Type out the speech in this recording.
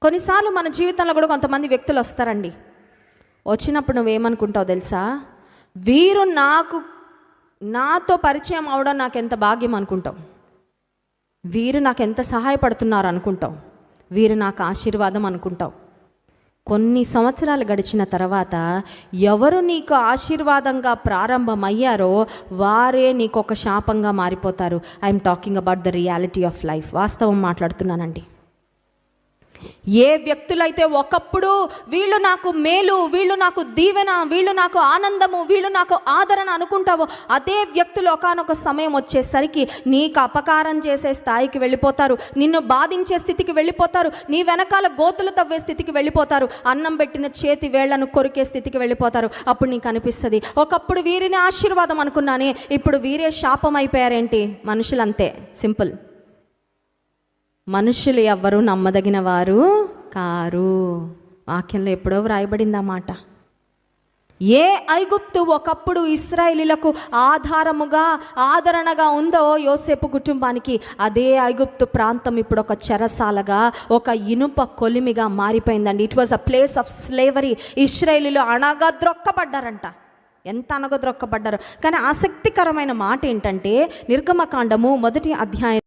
కొన్నిసార్లు మన జీవితంలో కూడా కొంతమంది వ్యక్తులు వస్తారండి. వచ్చినప్పుడు నువ్వేమనుకుంటావు తెలుసా? వీరు నాతో పరిచయం అవడం నాకు ఎంత భాగ్యం అనుకుంటావు. వీరు నాకు ఎంత సహాయపడుతున్నారు అనుకుంటావు. వీరు నాకు ఆశీర్వాదం అనుకుంటావు. కొన్ని సంవత్సరాలు గడిచిన తర్వాత ఎవరు నీకు ఆశీర్వాదంగా ప్రారంభమయ్యారో వారే నీకు ఒక శాపంగా మారిపోతారు. I'm talking about the reality of life. వాస్తవం మాట్లాడుతున్నానండి. ఏ వ్యక్తులైతే ఒకప్పుడు వీళ్ళు నాకు మేలు, వీళ్ళు నాకు దీవెన, వీళ్ళు నాకు ఆనందము, వీళ్ళు నాకు ఆదరణ అనుకుంటావో అదే వ్యక్తులు ఒకానొక సమయం వచ్చేసరికి నీకు అపకారం చేసే స్థాయికి వెళ్ళిపోతారు. నిన్ను బాధించే స్థితికి వెళ్ళిపోతారు. నీ వెనకాల గోతులు తవ్వే స్థితికి వెళ్ళిపోతారు. అన్నం పెట్టిన చేతి వేళ్లను కొరికే స్థితికి వెళ్ళిపోతారు. అప్పుడు నీకు అనిపిస్తుంది, ఒకప్పుడు వీరిని ఆశీర్వాదం అనుకున్నానే, ఇప్పుడు వీరే శాపం అయిపోయారేంటి? మనుషులంతే, సింపుల్. మనుషులు ఎవ్వరూ నమ్మదగిన వారు కారు. వాక్యంలో ఎప్పుడో వ్రాయబడింది ఆ మాట. ఏ ఐగుప్తు ఒకప్పుడు ఇశ్రాయేలీయులకు ఆధారముగా ఆదరణగా ఉందో యోసేపు కుటుంబానికి, అదే ఐగుప్తు ప్రాంతం ఇప్పుడు ఒక చెరసాలగా, ఒక ఇనుప కొలిమిగా మారిపోయిందండి. It was a place of slavery. ఇశ్రాయేలీయులు అణగద్రొక్కబడ్డారంట. ఎంత అణగద్రొక్కబడ్డారు. కానీ ఆసక్తికరమైన మాట ఏంటంటే, నిర్గమకాండము 1వ అధ్యాయం